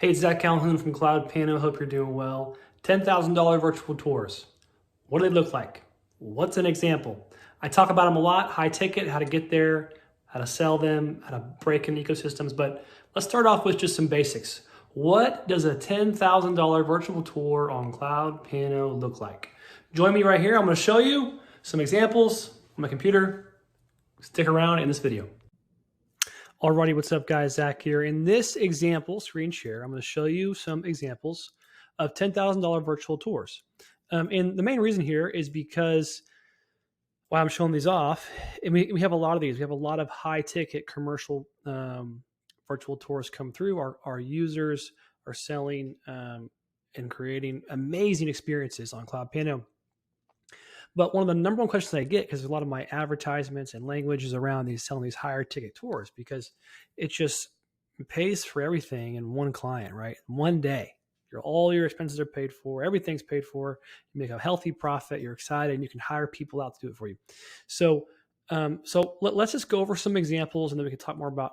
Hey, it's Zach Calhoun from CloudPano. Hope you're doing well. $10,000 virtual tours. What do they look like? What's an example? I talk about them a lot, high ticket, how to get there, how to sell them, how to break in ecosystems. But let's start off with just some basics. What does a $10,000 virtual tour on CloudPano look like? Join me right here. I'm going to show you some examples on my computer. Stick around in this video. Alrighty, what's up guys, Zach here. In this example, screen share, I'm going to show you some examples of $10,000 virtual tours. And the main reason here is because while I'm showing these off, and we have a lot of these. We have a lot of high ticket commercial virtual tours come through. Our users are selling and creating amazing experiences on CloudPano. But one of the number one questions I get, because a lot of my advertisements and language is around these selling these higher ticket tours, because it just pays for everything in one client, right? One day, all your expenses are paid for, everything's paid for. You make a healthy profit. You're excited, and you can hire people out to do it for you. So, let's just go over some examples, and then we can talk more about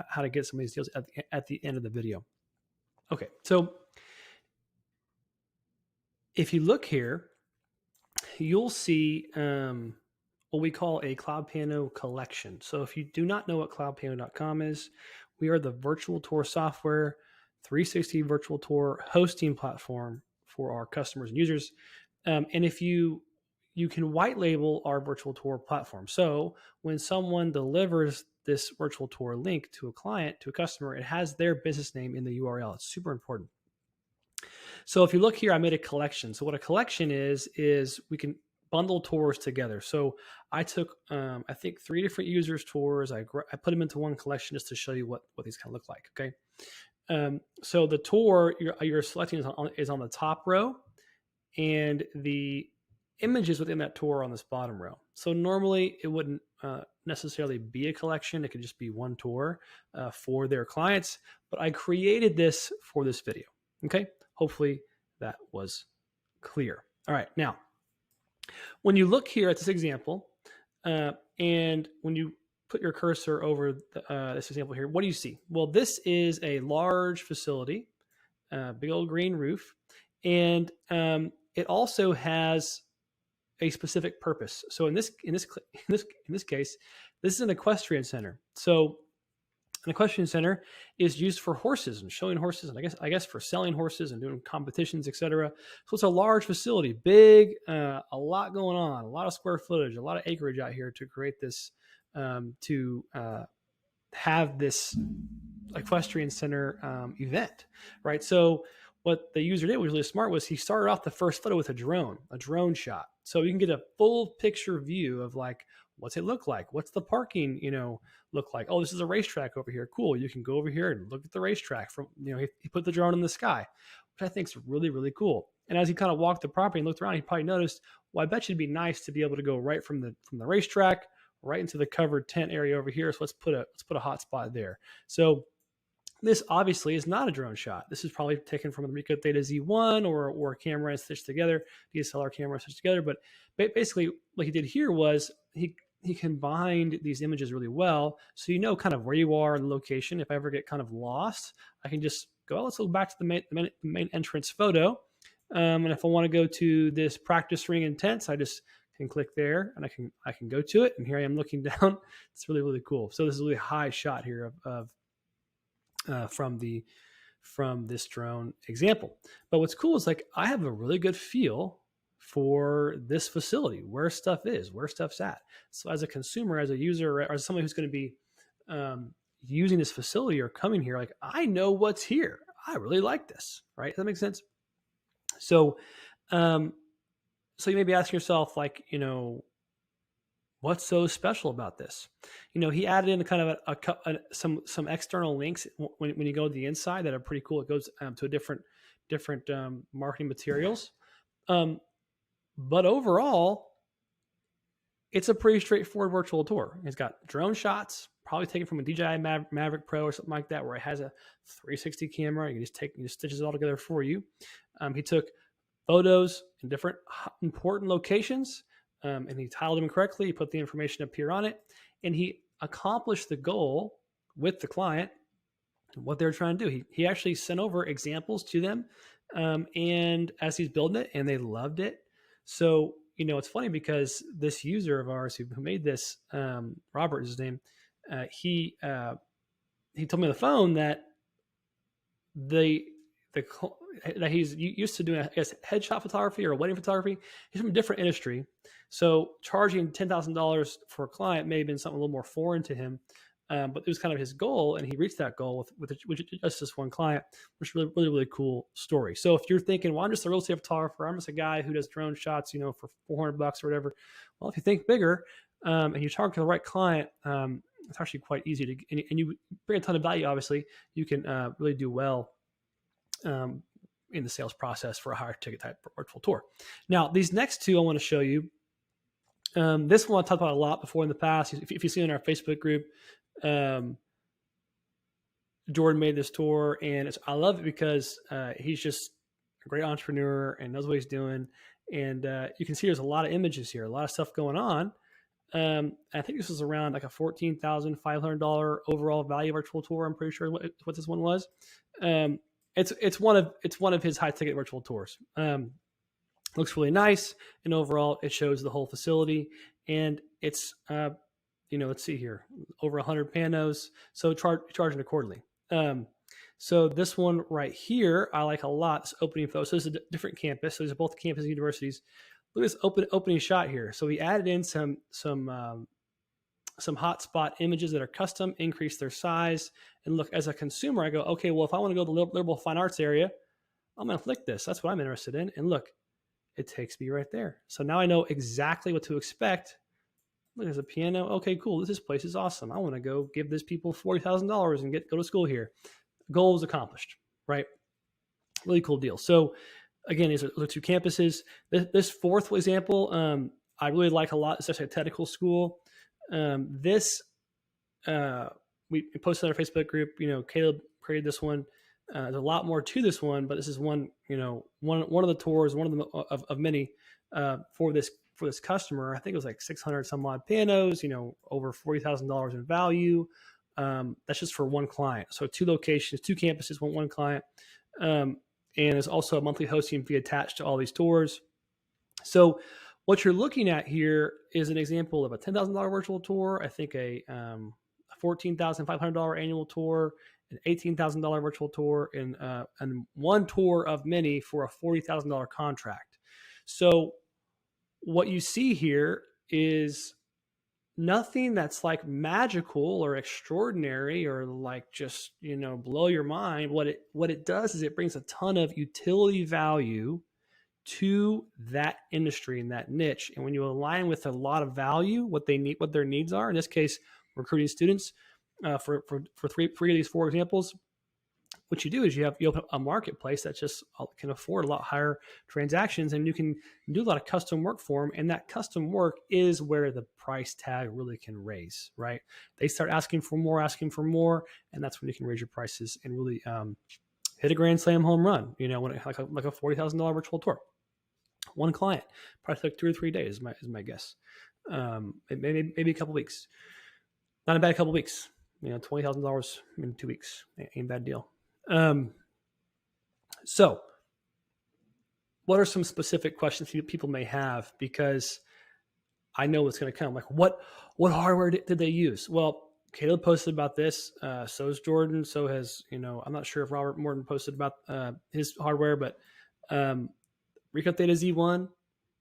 how to get some of these deals at the end of the video. Okay, so if you look here, you'll see what we call a CloudPano collection. So if you do not know what cloudpano.com is, we are the virtual tour software, 360 virtual tour hosting platform for our customers and users. And if you can white label our virtual tour platform. So when someone delivers this virtual tour link to a client, to a customer, it has their business name in the URL. It's super important. So if you look here, I made a collection. So what a collection is we can bundle tours together. So I took, I think 3 different users' tours. I put them into one collection just to show you what these kind of look like. Okay. So the tour you're selecting is on the top row, and the images within that tour are on this bottom row. So normally it wouldn't necessarily be a collection. It could just be one tour for their clients. But I created this for this video. Okay. Hopefully that was clear. All right. Now, when you look here at this example, and when you put your cursor over this example here, what do you see? Well, this is a large facility, big old green roof, and it also has a specific purpose. So in this case, this is an equestrian center. So an equestrian center is used for horses and showing horses, and I guess for selling horses and doing competitions, etc. So it's a large facility, big, a lot going on, a lot of square footage, a lot of acreage out here to create this, to have this equestrian center event, right? So what the user did was really smart. Was he started off the first photo with a drone shot, so you can get a full picture view of like, what's it look like? What's the parking, look like? Oh, this is a racetrack over here. Cool. You can go over here and look at the racetrack from, he put the drone in the sky, which I think is really, really cool. And as he kind of walked the property and looked around, he probably noticed, well, I bet you it'd be nice to be able to go right from the racetrack right into the covered tent area over here. So let's put a hot spot there. So this obviously is not a drone shot. This is probably taken from the Ricoh Theta Z1 or a camera and stitched together, DSLR camera stitched together. But basically what he did here was he combined these images really well. So kind of where you are in the location. If I ever get kind of lost, I can just go, let's go back to the main entrance photo. And if I want to go to this practice ring and tents, I just can click there and I can go to it. And here I am looking down. It's really, really cool. So this is a really high shot here of from this drone example. But what's cool is like I have a really good feel for this facility, where stuff is, where stuff's at. So as a consumer, as a user, or as somebody who's going to be using this facility or coming here, like I know what's here. I really like this, right? Does that make sense? So, so you may be asking yourself, like, what's so special about this? He added in kind of some external links when you go to the inside that are pretty cool. It goes to different marketing materials. But overall, it's a pretty straightforward virtual tour. It's got drone shots, probably taken from a DJI Maverick Pro or something like that, where it has a 360 camera. You just stitches it all together for you. He took photos in different important locations, and he tiled them correctly. He put the information up here on it, and he accomplished the goal with the client what they're trying to do. He actually sent over examples to them, and as he's building it, and they loved it. So it's funny because this user of ours who made this, Robert is his name, he told me on the phone that the that he's used to doing, I guess, headshot photography or wedding photography. He's from a different industry, so charging $10,000 for a client may have been something a little more foreign to him. But it was kind of his goal, and he reached that goal with just this one client, which is really, really, really cool story. So if you're thinking, well, I'm just a real estate photographer, I'm just a guy who does drone shots, for $400 or whatever. Well, if you think bigger, and you target the right client, it's actually quite easy to, and you bring a ton of value. Obviously, you can really do well in the sales process for a higher ticket type virtual tour. Now, these next two I want to show you. This one I talked about a lot before in the past. If you see in our Facebook group, Jordan made this tour, and I love it because he's just a great entrepreneur and knows what he's doing. And you can see there's a lot of images here, a lot of stuff going on. I think this was around like a $14,500 overall value virtual tour. I'm pretty sure what this one was. It's one of his high ticket virtual tours. Looks really nice, and overall it shows the whole facility, and it's let's see here, over 100 panos, so charging accordingly. So this one right here I like a lot. This opening photo. So this is a different campus. So these are both campus universities. Look at this opening shot here. So we added in some hotspot images that are custom, increase their size. And look, as a consumer, I go, okay, well, if I want to go to the liberal fine arts area, I'm going to click this. That's what I'm interested in. And look, it takes me right there. So now I know exactly what to expect. Look, there's a piano. Okay, cool. This place is awesome. I want to go give this people $40,000 and go to school here. Goal is accomplished, right? Really cool deal. So again, these are the two campuses. This fourth example, I really like a lot, especially a technical school. We posted on our Facebook group. Caleb created this one. There's a lot more to this one, but this is one of the tours, one of them of many for this customer. I think it was like 600 some odd panos, over $40,000 in value. That's just for one client. So 2 locations, 2 campuses, one client. And there's also a monthly hosting fee attached to all these tours. So what you're looking at here is an example of a $10,000 virtual tour. I think a $14,500 annual tour, an $18,000 virtual tour, and one tour of many for a $40,000 contract. So what you see here is nothing that's like magical or extraordinary or like just blow your mind. What it does is it brings a ton of utility value to that industry and that niche. And when you align with a lot of value, what they need, what their needs are, in this case, recruiting students, for three of these 4 examples, what you do is you open up a marketplace that just can afford a lot higher transactions, and you can do a lot of custom work for them. And that custom work is where the price tag really can raise, right? They start asking for more, and that's when you can raise your prices and really hit a grand slam home run. When like a $40,000 virtual tour, one client probably took 2 or 3 days, is my guess. Maybe a couple weeks. Not a bad couple weeks. $20,000 in 2 weeks ain't a bad deal. So what are some specific questions people may have? Because I know what's going to come. Like what hardware did they use? Well, Caleb posted about this. So is Jordan. So has, I'm not sure if Robert Morton posted about his hardware, but Recap Theta Z1,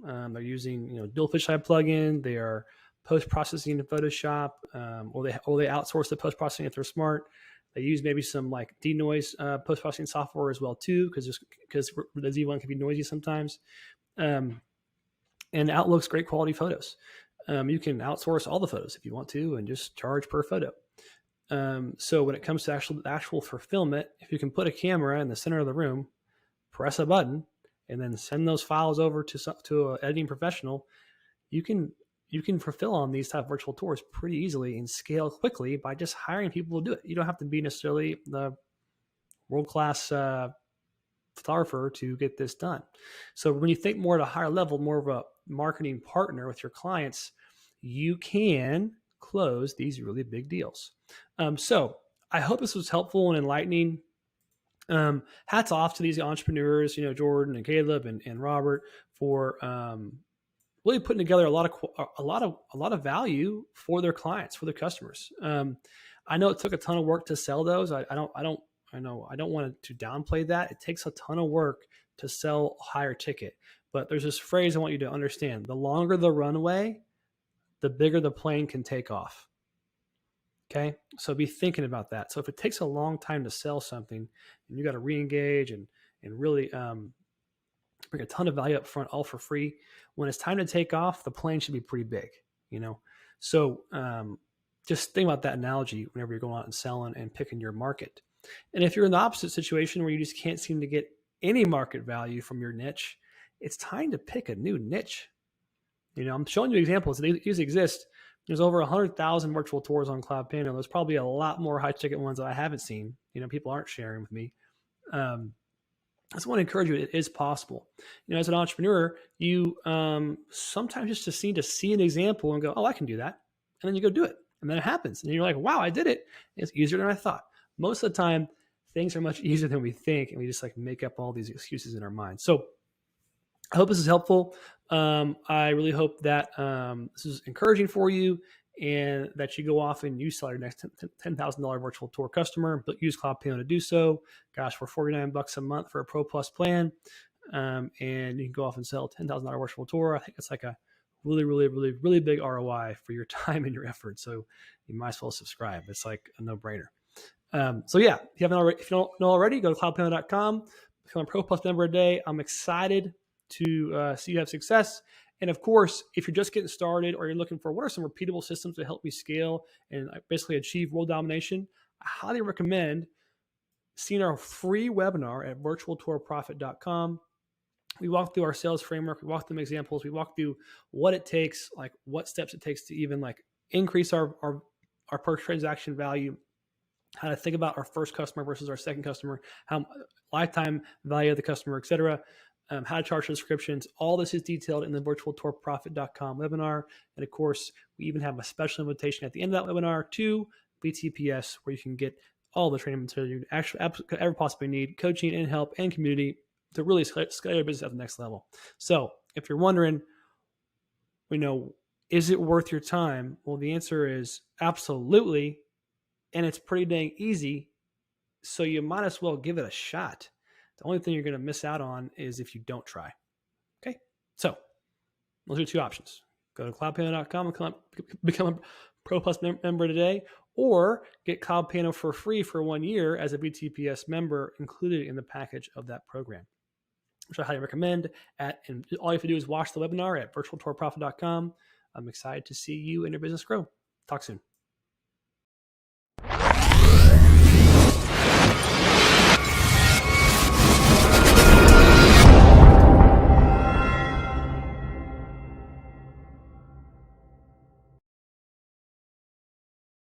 they're using, dual fisheye plugin. They are post-processing in Photoshop, or they outsource the post-processing if they're smart. They use maybe some like denoise post-processing software as well too, because the Z1 can be noisy sometimes. And Outlook's great quality photos. You can outsource all the photos if you want to and just charge per photo. So when it comes to actual fulfillment, if you can put a camera in the center of the room, press a button, and then send those files over to an editing professional, you can fulfill on these type of virtual tours pretty easily and scale quickly by just hiring people to do it. You don't have to be necessarily the world-class photographer to get this done. So when you think more at a higher level, more of a marketing partner with your clients, you can close these really big deals. So I hope this was helpful and enlightening. Hats off to these entrepreneurs, Jordan and Caleb and Robert for really putting together a lot of value for their clients, for their customers. I know it took a ton of work to sell those. I don't want to downplay that. It takes a ton of work to sell a higher ticket. But there's this phrase I want you to understand: the longer the runway, the bigger the plane can take off. Okay, so be thinking about that. So if it takes a long time to sell something, and you got to re-engage and really bring a ton of value up front, all for free, when it's time to take off, the plane should be pretty big. So just think about that analogy whenever you're going out and selling and picking your market. And if you're in the opposite situation where you just can't seem to get any market value from your niche, it's time to pick a new niche. I'm showing you examples. These exist. There's over 100,000 virtual tours on CloudPano. There's probably a lot more high ticket ones that I haven't seen. People aren't sharing with me. I just want to encourage you. It is possible. As an entrepreneur, you sometimes just need to see an example and go, oh, I can do that. And then you go do it. And then it happens. And you're like, wow, I did it. It's easier than I thought. Most of the time, things are much easier than we think. And we just make up all these excuses in our minds. So I hope this is helpful. I really hope that this is encouraging for you and that you go off and you sell your next $10,000 virtual tour customer, but use CloudPano to do so. Gosh, for $49 a month for a Pro Plus plan. And you can go off and sell a $10,000 virtual tour. I think it's like a really, really, really, really big ROI for your time and your effort. So you might as well subscribe. It's like a no-brainer. So yeah, if you don't know already, go to cloudpano.com, become a Pro Plus member today. I'm excited to see you have success. And of course, if you're just getting started or you're looking for what are some repeatable systems to help me scale and basically achieve world domination, I highly recommend seeing our free webinar at virtualtourprofit.com. We walk through our sales framework. We walk through examples. We walk through what it takes, like what steps it takes to even increase our per transaction value, how to think about our first customer versus our second customer, how lifetime value of the customer, et cetera. How to charge subscriptions. All this is detailed in the virtualtourprofit.com webinar. And of course, we even have a special invitation at the end of that webinar to BTPS, where you can get all the training material you actually ever possibly need, coaching and help and community to really scale your business at the next level. So if you're wondering, is it worth your time? Well, the answer is absolutely. And it's pretty dang easy. So you might as well give it a shot. The only thing you're going to miss out on is if you don't try. Okay, so those are two options. Go to cloudpano.com and become a Pro Plus member today, or get CloudPano for free for 1 year as a BTPS member included in the package of that program, which I highly recommend. And all you have to do is watch the webinar at virtualtourprofit.com. I'm excited to see you and your business grow. Talk soon.